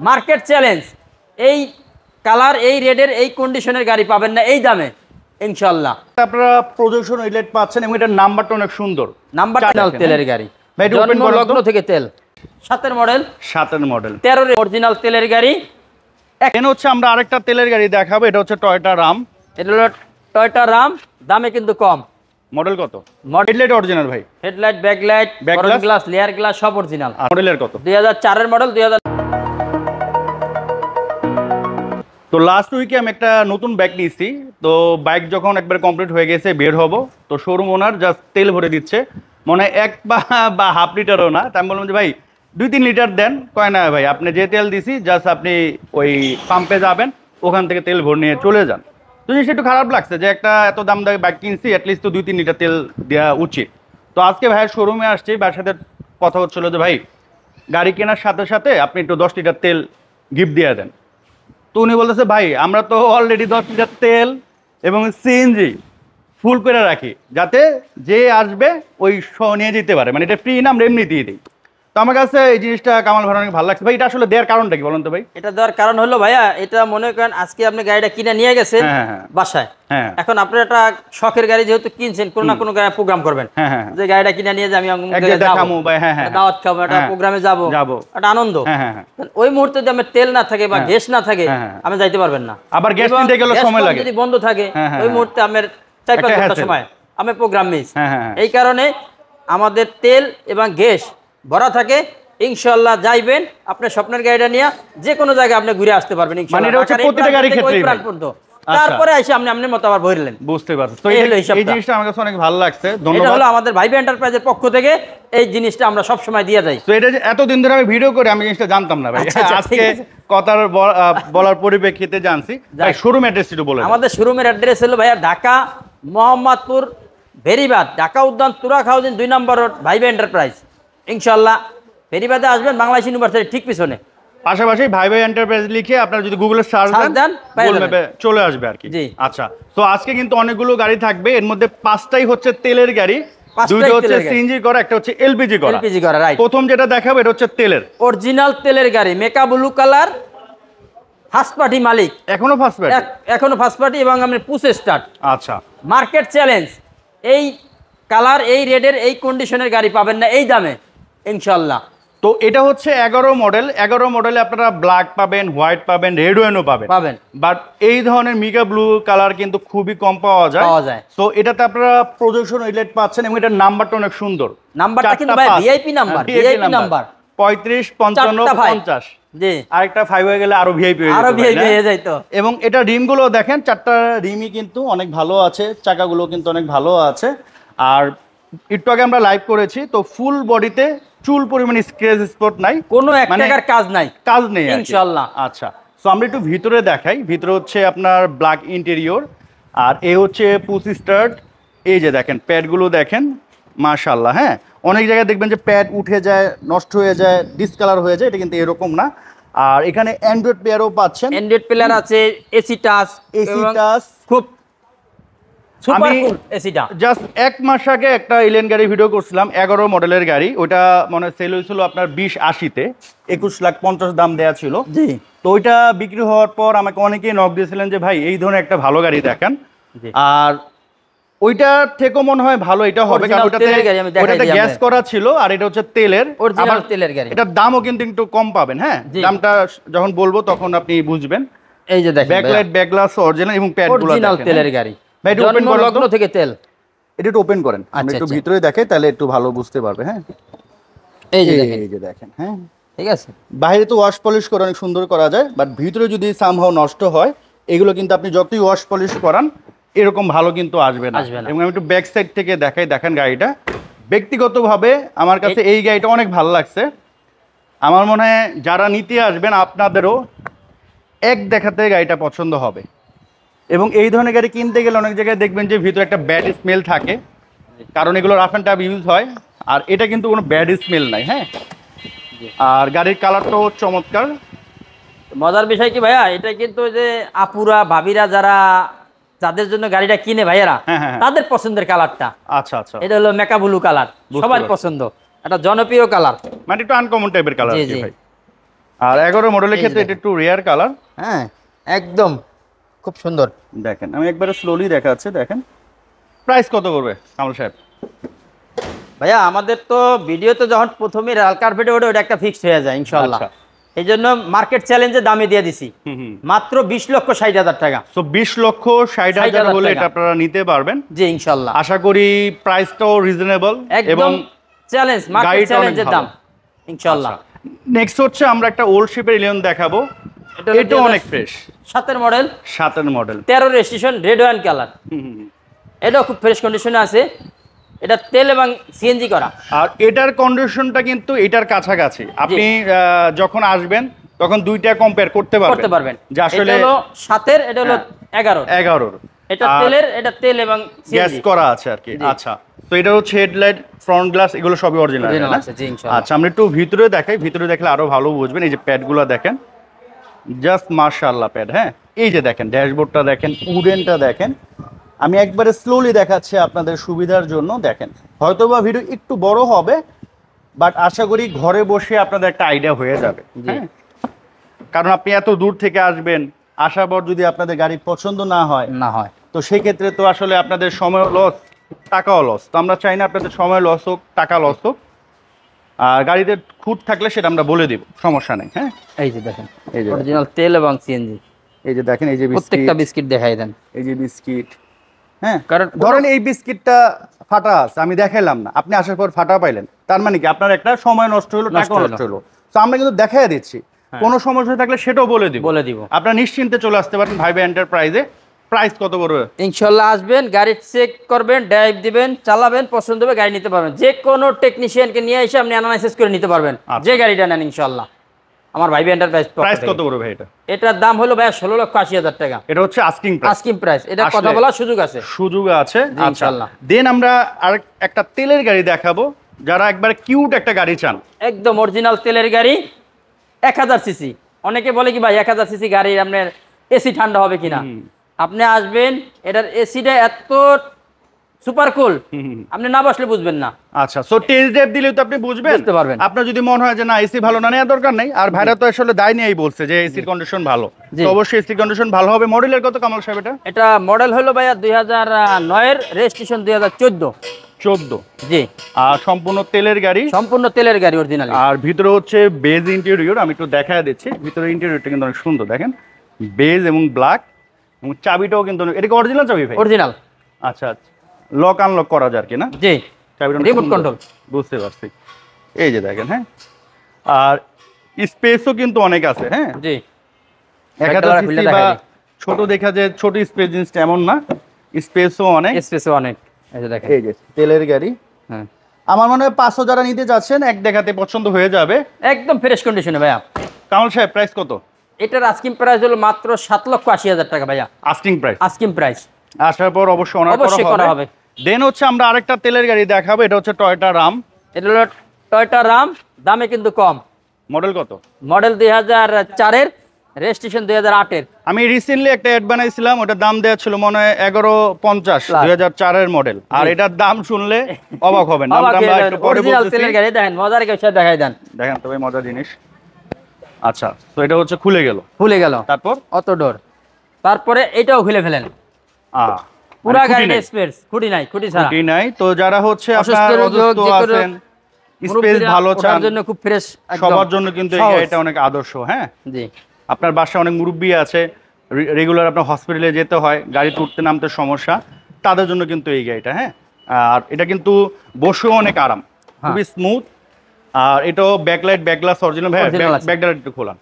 Market challenge. এই colour, এই রেডের, এই কন্ডিশনের গাড়ি পাবেন না এই দামে ইনশাআল্লাহ। আপনারা প্রজেকশন ইলেট পাচ্ছেন এবং এটার নাম্বারটা অনেক সুন্দর। নাম্বার তেলের গাড়ি, জন্ম লগ্ন থেকে তেল। 7 মডেল, 7 মডেল, 13 অরিজিনাল তেলের গাড়ি। এখানে হচ্ছে আমরা আরেকটা তেলের গাড়ি দেখাবো, এটা হচ্ছে টয়োটা রাম। এটা হলো টয়োটা রাম, দামে কিন্তু কম। মডেল কত? হেডলাইট অরিজিনাল ভাই? Headlight, backlight, front glass, layer glass সব অরিজিনাল। মডেলের কত? 2004 এর মডেল। 2000। তো লাস্ট উইকে আমি একটা নতুন বাইক নিয়েছি। তো বাইক যখন একবার কমপ্লিট হয়ে গেছে বের হব, তো শোরুম ওনার জাস্ট তেল ভরে দিচ্ছে, মনে হয় 1 বা হাফ লিটারও না। তাই আমি বললাম যে ভাই 2-3 লিটার দেন। কয় না ভাই, আপনি যে তেল দিছি জাস্ট আপনি ওই পাম্পে যাবেন, ওখান থেকে তেল ভরে নিয়ে চলে যান। তো জিনিসটা একটু খারাপ লাগছে যে একটা এত দাম দামি বাইক কিনছি, অ্যাটলিস্ট তো 2-3 লিটার তেল দেওয়া উচিত। তো আজকে ভাইয়ের শোরুমে আসছি, ভাইয়ের সাথে কথা হচ্ছিল যে ভাই গাড়ি কেনার সাথে সাথে আপনি একটু 10 লিটার তেল গিফট দিয়ে দেন। তো উনি বলতেছে ভাই আমরা তো অলরেডি 10 লিটার তেল এবং সিএনজি ফুল করে রাখি, যাতে যে আসবে ওই নিয়ে যেতে পারে, মানে এটা ফ্রি না, আমরা এমনি দিয়ে দিই। তো আমার কাছে এই জিনিসটা কামাল ভাই অনেক ভালো লাগছে। ভাই এটা আসলে দেওয়ার কারণটা কি বলুন তো ভাই? এটা দেওয়ার কারণ হলো ভাইয়া, এটা মনে করেন আজকে আপনি গাড়িটা কিনে নিয়ে গেছেন বাসায়, এখন আপনি একটা শখের গাড়ি যেহেতু কিনছেন, কোনো না কোনো গাড়ি প্রোগ্রাম করবেন, যে গাড়িটা কিনে নিয়ে যে আমি দাওয়াত খাবো, একটা প্রোগ্রামে যাবো, একটা আনন্দ। ওই মুহূর্তে যদি আমার তেল না থাকে বা গ্যাস না থাকে, আমি যাইতে পারবেন না। আবার গ্যাস নিতে গেলে সময় লাগে, যদি বন্ধ থাকে ওই মুহূর্তে আমার 4-5 ঘন্টা সময় আমি প্রোগ্রাম মিস। এই কারণে আমাদের তেল এবং গ্যাস ভরা থাকে। ইনশাআল্লাহ যাইবেন আপনার স্বপ্নের গাড়িটা নিয়ে, যে কোনো জায়গায় আপনি ঘুরে আসতে পারবেন ইনশাআল্লাহ। মানে এটা হচ্ছে প্রতিটা গাড়ির ক্ষেত্রেই তারপরে এসে আপনি মত আবার ভরলেন। বুঝতে পারছেন? তো এই জিনিসটা আমার কাছে অনেক ভালো লাগছে। ধন্যবাদ। এটা হলো আমাদের ভাইবে এন্টারপ্রাইজের পক্ষ থেকে এই জিনিসটা আমরা সব সময় দিয়ে যাই। তো এটা যে এতদিন ধরে আমি ভিডিও করে আমি জিনিসটা জানতাম না ভাই, আজকে কথার বলার পরিপ্রেক্ষিতে জানছি। ভাই শোরুম অ্যাড্রেস একটু বলেন। আমাদের শোরুমের অ্যাড্রেস হলো ভাইয়া ঢাকা মোহাম্মদপুর বেরিবাদ, ঢাকা উদ্যান তুরাগ হাউজিং 2 নম্বর রোড, ভাইবে এন্টারপ্রাইজ। ইনশাআল্লাহ বেরিবাদে আসবেন, বাংলাদেশ ইউনিভার্সিটি ঠিক পিছনে। পাশাপাশি ভাইবে এন্টারপ্রাইজ লিখে আপনারা যদি গুগলে সার্চ দেন গুগল ম্যাপে চলে আসবে আর কি। আচ্ছা, তো আজকে কিন্তু অনেকগুলো গাড়ি থাকবে, এর মধ্যে 5টাই হচ্ছে তেলের গাড়ি, 2টা হচ্ছে সিএনজি করা, একটা হচ্ছে এলপিজি করা। রাইট। প্রথম যেটা দেখাবো এটা হচ্ছে তেলের, অরিজিনাল তেলের গাড়ি, মেকা ব্লু কালার, ফার্স্ট পার্টি মালিক, এখনো ফার্স্ট পার্টি এবং আমি পুশ স্টার্ট। আচ্ছা, মার্কেট চ্যালেঞ্জ। এই কালার, এই রেডের, এই কন্ডিশনের গাড়ি পাবেন না এই দামে ইনশাআল্লাহ। তো এটা হচ্ছে 11 মডেল। 11 মডেলে আপনারা ব্ল্যাক পাবেন, হোয়াইট পাবেন, রেড ওয়াইনও পাবেন। বাট এই ধরনের মেকা ব্লু কালার কিন্তু খুবই কম পাওয়া যায়। তো এটাতে আপনারা প্রজেকশন ইলেট পাচ্ছেন এবং এটার নাম্বারটা অনেক সুন্দর। নাম্বারটা কিন্তু ভাই ভিআইপি নাম্বার, ভিআইপি নাম্বার 35 55 50। জি, আরেকটা 5 হয়ে গেলে আরো ভিআইপি হয়ে যাইতো। এবং এটা রিমগুলো দেখেন, 4টা রিমই কিন্তু অনেক ভালো আছে, চাকাগুলো কিন্তু অনেক ভালো আছে। আর একটু আগে আমরা লাইভ করেছি, তো ফুল বডিতে চুল পরিমাণ স্ক্র্যাচ স্পট নাই, কোনো এক টাকার কাজ নেই ইনশাআল্লাহ। আচ্ছা, সো আমরা একটু ভিতরে দেখাই। ভিতরে হচ্ছে আপনার ব্ল্যাক ইন্টেরিয়র, আর এই হচ্ছে পুশ স্টার্ট। এই যে দেখেন প্যাডগুলো দেখেন, মাশাআল্লাহ। হ্যাঁ, অনেক জায়গায় দেখবেন যে প্যাড উঠে যায়, নষ্ট হয়ে যায়, ডিসকালার হয়ে যায়, এটা কিন্তু এরকম না। আর এখানে অ্যান্ড্রয়েড প্লেয়ারও পাচ্ছেন, অ্যান্ড্রয়েড প্লেয়ার আছে, এসি টাচ খুব আমি জাস্ট 1 মাস আগে একটা এলিয়ন গাড়ি ভিডিও করছিলাম, 11 মডেলের গাড়ি। ওইটা মানে সেল হয়েছিল আপনার 2080-তে, 21,50,000 দাম দেওয়া ছিল। তো ওইটা বিক্রি হওয়ার পর আমাকে অনেকেই নক দিয়েছিলেন যে ভাই এই ধরনের একটা ভালো গাড়ি দেখান। আর ওইটার থেকেও মনে হয় ভালো এটা হবে, কারণ ওইটাতে গ্যাস করা ছিল আর এটা হচ্ছে তেলের, অরিজিনাল তেলের গাড়ি। এটার দামও কিন্তু একটু কম পাবেন। হ্যাঁ, দামটা যখন বলবো তখন আপনি বুঝবেন। এই যে দেখেন ব্যাকলাইট, ব্যাকগ্লাস অরিজিনাল এবং প্যাডগুলো অরিজিনাল তেলের গাড়ি। জন্ম লগ্ন থেকে তেল। এটা একটু ওপেন করেন, আমি একটু ভিতরে দেখাই, তাহলে একটু ভালো বুঝতে পারবে। হ্যাঁ, এই যে দেখেন। হ্যাঁ, ঠিক আছে। বাইরে তো ওয়াশ পলিশ করে অনেক সুন্দর করা যায়, বাট ভিতরে যদি সামহাও নষ্ট হয়, এগুলো কিন্তু আপনি যতই ওয়াশ পলিশ করান এরকম ভালো কিন্তু আসবে না। এবং আমি একটু ব্যাক সাইড থেকে দেখাই, দেখেন গাড়িটা। ব্যক্তিগতভাবে আমার কাছে এই গাড়িটা অনেক ভালো লাগছে। আমার মনে হয় যারা নিতে আসবেন আপনাদেরও এক দেখাতে গাড়িটা পছন্দ হবে। এবং এই ধরনের গাড়ি কিনতে গেলে অনেক জায়গায় দেখবেন যে ভিতরে একটা ব্যাড স্মেল থাকে, কারণ এগুলো রাফ অ্যান্ড টাফ ইউজ হয়। আর এটা কিন্তু কোনো ব্যাড স্মেল নাই। হ্যাঁ, আর গাড়ির কালারটাও চমৎকার। মজার বিষয় কি ভাইয়া, এটা কিন্তু যে আপুরা ভাবিরা যাদের জন্য গাড়িটা কিনে ভাইয়ারা, তাদের পছন্দের কালারটা। আচ্ছা আচ্ছা, এটা হলো মেকা ব্লু কালার, সবার পছন্দ, একটা জনপ্রিয় কালার, মানে একটু আনকমন টাইপের কালার। ভাই আর 11 মডেলের ক্ষেত্রে এটা একটু রেয়ার কালার। হ্যাঁ একদম খুব সুন্দর। দেখেন আমি একবারে স্লোলি দেখাচ্ছি, দেখেন প্রাইস কত করবে কামাল সাহেব? ভাইয়া আমাদের তো ভিডিওতে যখন প্রথমে লাল কার্পেটে ওঠে ওটা একটা ফিক্সড হয়ে যায় ইনশাআল্লাহ। এই জন্য মার্কেট চ্যালেঞ্জে দামে দিয়ে দিছি মাত্র 20,60,000 টাকা। সো 20,60,000 বলে এটা আপনারা নিতে পারবেন জি ইনশাআল্লাহ। আশা করি প্রাইসটাও রিজনেবল এবং চ্যালেঞ্জ মার্কেট চ্যালেঞ্জের দাম ইনশাআল্লাহ। নেক্সট হচ্ছে আমরা একটা ওল্ড শেপের ইলিয়ন দেখাবো, এটা অনেক fresh, 7 model, 7 model, 13 registration, red wine colour. এটাও খুব ফ্রেশ কন্ডিশনে আছে, এটা তেল এবং সিএনজি করা। আর এটার কন্ডিশনটা কিন্তু এটার কাছাকাছি, আপনি যখন আসবেন তখন দুইটা কম্পেয়ার করতে পারবেন যে আসলে এটা হলো 7-এর, এটা হলো 11-এর। এটা তেলের, এটা তেল এবং গ্যাস করা আছে আর কি। আচ্ছা, তো এটা হচ্ছে হেডলাইট, ফ্রন্ট গ্লাস, এগুলো সবই অরিজিনাল আছে জি ইনশাআল্লাহ। আচ্ছা আমরা একটু ভিতরে দেখাই, ভিতরে দেখলে আরো ভালো বুঝবেন। এই যে প্যাডগুলো দেখেন, জাস্ট মাশাআল্লাহ প্যাড। হ্যাঁ এই যে দেখেন ড্যাশবোর্ডটা দেখেন, উডেনটা দেখেন। আমি একবারে স্লোলি দেখাচ্ছি আপনাদের সুবিধার জন্য। দেখেন হয়তোবা ভিডিও একটু বড় হবে, বাট আশা করি ঘরে বসে আপনাদের একটা আইডিয়া হয়ে যাবে। হ্যাঁ, কারণ আপনি এত দূর থেকে আসবেন, আসার পর যদি আপনাদের গাড়ি পছন্দ না হয় তো সেই ক্ষেত্রে তো আসলে আপনাদের সময় লস, টাকাও লস। তো আমরা চাই না আপনাদের সময় লস হোক, টাকা লস হোক। আর গাড়িতে খুঁত থাকলে সেটা আমরা বলে দিব, সমস্যা নেই। হ্যাঁ এই যে দেখেন, এই যে অরিজিনাল তেল এবং সিএনজি। এই যে দেখেন, এই যে প্রত্যেকটা বিস্কিট দেখাই দেন, এই যে বিস্কিট। হ্যাঁ, কারণ ধরেন এই বিস্কিটটা ফাটা আছে, আমি দেখাইলাম না, আপনি আসার পর ফাটা পাইলেন, তার মানে কি আপনার একটা সময় নষ্ট হলো, টাকা নষ্ট হলো। তো আমরা কিন্তু দেখাই দিচ্ছি, কোনো সমস্যা থাকলে সেটাও বলে দিব। আপনারা নিশ্চিন্তে চলে আসতে পারেন ভাইবা এন্টারপ্রাইজে। প্রাইস কত পড়বে? ইনশাআল্লাহ আসবেন, গাড়ি চেক করবেন, ড্রাইভ দিবেন, চালাবেন, পছন্দ হবে গাড়ি নিতে পারবেন। যে কোনো টেকনিশিয়ানকে নিয়ে এসে আপনি অ্যানালাইসিস করে নিতে পারবেন যে গাড়িটা নেন ইনশাআল্লাহ। আমার ভাইবা এন্টারপ্রাইজ। প্রাইস কত পড়বে ভাই এটা? এটার দাম হলো ভাই 16,80,000 টাকা। এটা হচ্ছে আস্কিং প্রাইস। এটা কথা বলার সুযোগ আছে, ইনশাআল্লাহ। দেন আমরা আর একটা তেলের গাড়ি দেখাবো, যারা একবার কিউট একটা গাড়ি চান, একদম অরিজিনাল তেলের গাড়ি, 1000 সিসি। অনেকে বলে কি ভাই 1000 সিসি গাড়ি আপনার এসি ঠান্ডা হবে কিনা। আপনি আসবেন, এটার এসিটা এত সুপার কুল, আপনি না বসলে বুঝবেন না। আচ্ছা, সো টেস্ট ড্রাইভ দিলেও তো আপনি বুঝতে পারবেন। আপনার যদি মনে হয় যে না এসি ভালো না, নেওয়ার দরকার নেই। আর ভাইরা তো আসলে দায় নিয়েই বলছে যে এসির কন্ডিশন ভালো, তো অবশ্যই এসির কন্ডিশন ভালো হবে। মডেলের কত কামাল সাহেব এটা? এটা মডেল হলো ভাইয়া 2009 এর, রেজিস্ট্রেশন 2014। জি। আর সম্পূর্ণ তেলের গাড়ি, অরিজিনাল। আর ভিতরে হচ্ছে বেজ ইন্টেরিয়র। আমি একটু দেখায় দিচ্ছি, ভিতরে ইন্টেরিয়রটা কিন্তু অনেক সুন্দর। দেখেন বেজ এবং ব্ল্যাক, এবং চাবিটাও কিন্তু এটা কি অরিজিনাল চাবি ভাই? অরিজিনাল। আচ্ছা আচ্ছা, লক আনলক করা যায় আর কি না? জি, চাবিটা রিমোট কন্ট্রোল। বুঝতে পারছি। এই যে দেখেন, হ্যাঁ, আর স্পেসও কিন্তু অনেক আছে। হ্যাঁ জি, 1000 সিসি বা ছোট দেখা যায়, ছোট স্পেস জিনিসটা এমন না, স্পেসও অনেক। এই যে দেখেন, এই যে তেলের গাড়ি। হ্যাঁ, আমার মনে হয় 500 যারা নিতে যাচ্ছেন এক দেখাতে পছন্দ হয়ে যাবে, একদম ফ্রেশ কন্ডিশনে ভাইয়া। কামাল সাহেব প্রাইস কত? এটার আস্কিং প্রাইস হলো মাত্র 7,80,000 টাকা ভাইয়া। Asking price. আসার পর অবশ্যই অনার করা হবে। দেন হচ্ছে আমরা আরেকটা তেলের গাড়ি দেখাবো, এটা হচ্ছে টয়োটা রাম। এটা হলো টয়োটা রাম, দামে কিন্তু কম। মডেল কত? মডেল 2004 এর, রেজিস্ট্রেশন 2008 এর। আমি রিসেন্টলি একটা অ্যাড বানাইছিলাম, ওটার দাম দেওয়া ছিল মনে হয় 1150, 2004 এর মডেল। আর এটার দাম শুনলে অবাক হবেন। অরিজিনাল তেলের গাড়ি দেখেন, মজার কিছু দেখাই দেন। দেখেন তো ভাই মজার জিনিস। আচ্ছা, তো এটা হচ্ছে খুলে গেল, তারপর অটো ডোর, তারপরে এটাও খুলে ফেলেন। পুরা গাড়িটা স্পেস, খুঁটি নাই। তো যারা হচ্ছে আপনারা অসুস্থ আছেন, স্পেস ভালো চান, তার জন্য খুব ফ্রেশ, সবার জন্য কিন্তু এই গাড়িটা অনেক আদর্শ। হ্যাঁ জি, আপনার বাসায় অনেক মুরব্বি আছে, রেগুলার আপনার হসপিটালে যেতে হয়, গাড়িতে উঠতে নামতে সমস্যা, তাদের জন্য কিন্তু এই গাড়িটা। হ্যাঁ, আর এটা কিন্তু বসেও অনেক আরাম, খুবই স্মুথ। আর এটাও ব্যাকলাইট, ব্যাকগ্লাস অরিজিনাল। ভাই ব্যাকলাইট একটু খোলান।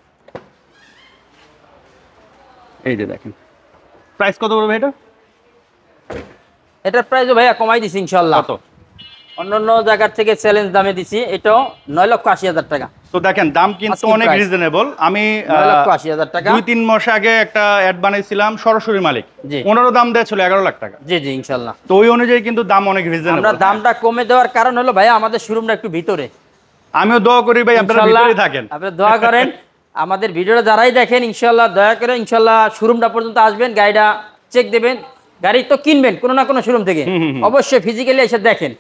এই যে দেখেন, প্রাইস কত পড়বে এটা? এটার প্রাইসও ভাইয়া কমাই দিছি ইনশাআল্লাহ। কত? অন্যান্য জায়গা থেকে চ্যালেঞ্জ দামে দিছি, এটাও 9,80,000 টাকা। তো দেখেন দাম কিন্তু অনেক রিজনেবল। আমি 9,80,000 টাকা 2-3 মাস আগে একটা অ্যাড বানাইছিলাম, সরাসরি মালিক, ওনারও দাম দেয়া ছিল 11 লাখ টাকা। জি জি ইনশাআল্লাহ। তো ওই অনুযায়ী কিন্তু দাম অনেক রিজনেবল। আমরা দামটা কমে দেওয়ার কারণ হলো ভাইয়া আমাদের শোরুমটা একটু ভিতরে। আমিও দোয়া করি ভাই আপনারা ভিতরেই থাকেন, আপনারা দোয়া করেন। আমাদের ভিডিওটা যারাই দেখেন ইনশাআল্লাহ দয়া করে ইনশাআল্লাহ শোরুমটা পর্যন্ত আসবেন, গাড়িটা চেক দেবেন। গাড়ি তো কিনবেন কোনো না কোনো শোরুম থেকে, অবশ্যই ফিজিক্যালি এসে দেখেন।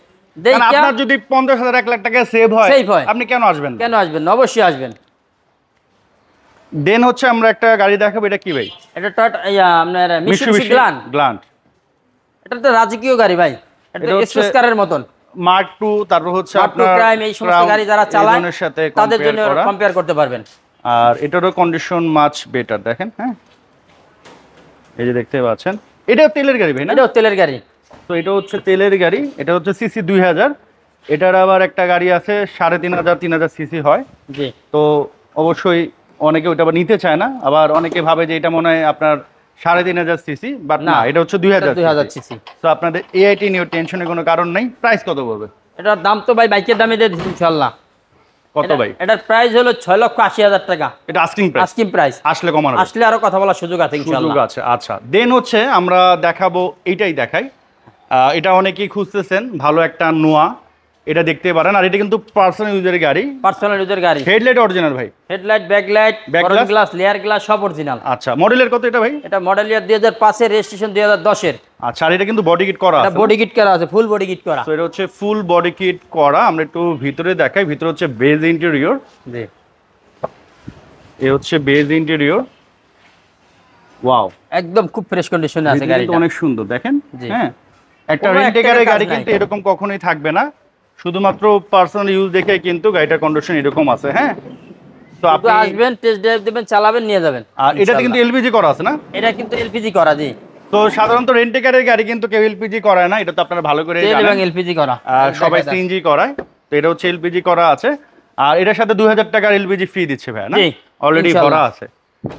আপনার যদি 50,000 1 লাখ টাকা সেভ হয় আপনি কেন আসবেন না? অবশ্যই আসবেন। দেন হচ্ছে আমরা একটা গাড়ি দেখাবো, এটা কি ভাই? এটা আপনার মিশুবিশি গ্ল্যান্ট। এটা তো রাজকীয় গাড়ি ভাই, এটা স্পোর্টস কারের মতন। মার্ক 2, তারপর হচ্ছে আপনার প্রাইম, এই সমস্ত গাড়ি যারা চালায় সাথে তাদের জন্য কম্পেয়ার করতে পারবেন। আর এটারও কন্ডিশন মাচ বেটার দেখেন। হ্যাঁ, এই যে দেখতে পাচ্ছেন, এটাও তেলের গাড়ি ভাই না? এটাও তেলের গাড়ি। তো এটা হচ্ছে তেলের গাড়ি, এটা হচ্ছে সিসি 2000। এটার আবার একটা গাড়ি আছে 3500 3000 সিসি হয়। জি। তো অবশ্যই অনেকে ওটা আবার নিতে চায় না, আবার অনেকে ভাবে যে এটা মনে হয় আপনার 3500 সিসি, বাট না, এটা হচ্ছে 2000 সিসি। তো আপনাদের এআইটি নিয়ে টেনশনের কোনো কারণ নেই। প্রাইস কত পড়বে এটার দাম? তো ভাই বাইকের দামে দিয়ে দিচ্ছি ইনশাআল্লাহ। কত ভাই? এটার প্রাইস হলো 6,80,000 টাকা। এটা আস্কিং প্রাইস। আসলে কমানো, আসলে আরো কথা বলার সুযোগ আছে ইনশাআল্লাহ। সুযোগ আছে। আচ্ছা, দেন হচ্ছে আমরা দেখাবো, এইটাই দেখাই। এটা অনেকেই খুঁজতেছেন, ভালো একটা নোয়া, এটা দেখতে পারেন। আর এটা কিন্তু পার্সোনাল ইউজের গাড়ি। হেডলাইট অরিজিনাল ভাই? Headlight, backlight, glass, layer glass সব অরিজিনাল। আচ্ছা, মডেলের কত এটা ভাই? এটা মডেল ইয়ার 2005 এর, রেজিস্ট্রেশন 2010 এর। আচ্ছা, আর এটা কিন্তু বডি কিট করা আছে? এটা বডি কিট করা আছে, ফুল বডি কিট করা। তো এটা হচ্ছে ফুল বডি কিট করা। আমরা একটু ভিতরে দেখাই। ভিতরে হচ্ছে বেজ ইন্টেরিয়র। জি, এই হচ্ছে বেজ ইন্টেরিয়র। ওয়াও, একদম খুব ফ্রেশ কন্ডিশনে আছে গাড়িটা, অনেক সুন্দর দেখেন। হ্যাঁ, একটা রেন্টেকারের গাড়ি কিন্তু এরকম কখনোই থাকবে না, শুধুমাত্র পার্সোনাল ইউজ দেখে কিন্তু গাড়িটার কন্ডিশন এরকম আছে। হ্যাঁ, তো আপনি আসবেন, টেস্ট ড্রাইভ দিবেন, চালাবেন, নিয়ে যাবেন। আর এটাতে কিন্তু এলপিজি করা আছে না? এটা কিন্তু এলপিজি করা। জি। তো সাধারণত রেন্টেকারের গাড়ি কিন্তু কেউ এলপিজি করায় না, এটা তো আপনারা ভালো করে জানেন। এবং এলপিজি করা, আর সবাই সিএনজি করায়। তো এটা হচ্ছে এলপিজি করা আছে। আর এটার সাথে 2000 টাকার এলপিজি ফ্রি দিচ্ছে ভাই না? অলরেডি ভরা আছে।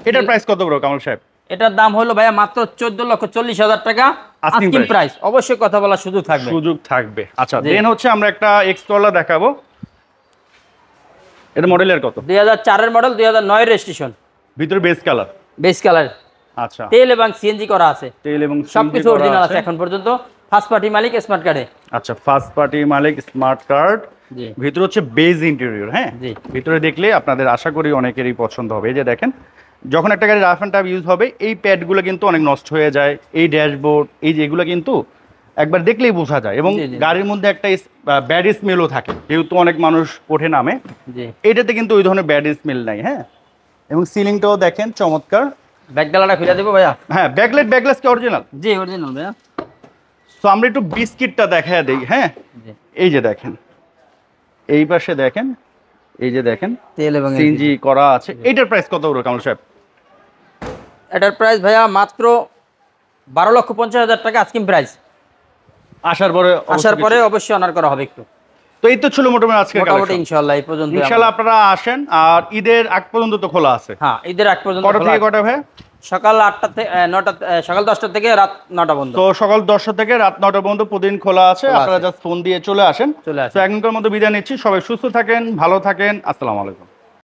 এটার প্রাইস কত বড় কামাল সাহেব? এটার দাম হলো ভাইয়া মাত্র 14,40,000 টাকা আস্কিং প্রাইস। অবশ্যই কথা বলার সুযোগ থাকবে। আচ্ছা, দেন হচ্ছে আমরা একটা এক্সকোলা দেখাবো। এটা মডেলের কত? 2004 এর মডেল, 2009 এর রেজিস্ট্রেশন। ভিতরে বেস কালার। আচ্ছা, তেল এবং সিএনজি করা আছে। তেল এবং সবকিছু অরিজিনাল আছে এখন পর্যন্ত। ফার্স্ট পার্টি মালিক, স্মার্ট কার্ডে। আচ্ছা, ফার্স্ট পার্টি মালিক, স্মার্ট কার্ড। জি। ভিতরে হচ্ছে বেজ ইন্টেরিয়র। হ্যাঁ, জি। ভিতরে দেখলে আপনাদের আশা করি অনেকেরই পছন্দ হবে। এই যে দেখেন, যখন একটা গাড়ি রাফ অ্যান্ড টাফ ইউজ হবে, এই প্যাডগুলো কিন্তু অনেক নষ্ট হয়ে যায়। এই ড্যাশবোর্ড, এই যেগুলো কিন্তু একবার দেখলেই বোঝা যায়। এবং গাড়ির মধ্যে একটা ব্যাড স্মেলও থাকে, যেহেতু অনেক মানুষ ওঠে নামে। এটাতে কিন্তু ওই ধরনের ব্যাড স্মেল নাই। হ্যাঁ, এবং সিলিংটাও দেখেন চমৎকার। ব্যাকডালাটা খুলে দেবো ভাইয়া? হ্যাঁ, ব্যাকলাইট, ব্যাকগ্লাস কি অরিজিনাল? জি, অরিজিনাল ভাইয়া। সো আমরা একটু বিস্কিটটা দেখায় দেই। হ্যাঁ, এই যে দেখেন, এই পাশে দেখেন, এই যে দেখেন তেল এবং সিএনজি করা আছে। এটার প্রাইস কত বড় কামাল সাহেব? এটার প্রাইস ভাইয়া মাত্র 12,50,000 টাকা আস্কিং প্রাইস। আসার পরে অবশ্যই অনার করা হবে একটু। তো এই তো ছিল মোটামুটি আজকের কালেকশন। ইনশাআল্লাহ এই পর্যন্ত। ইনশাআল্লাহ আপনারা আসেন। আর ঈদের আগ পর্যন্ত তো খোলা আছে? হ্যাঁ, ঈদের আগ পর্যন্ত। কটা থেকে কটা ভাই? সকাল 8টা থেকে 9টা, সকাল 10টা থেকে রাত 9টা পর্যন্ত। তো সকাল 10টা থেকে রাত 9টা পর্যন্ত প্রতিদিন খোলা আছে। আপনারা জাস্ট ফোন দিয়ে চলে আসেন। তো এখনকার মতো বিদায় নিচ্ছি। সবাই সুস্থ থাকেন, ভালো থাকেন। আসসালামু আলাইকুম।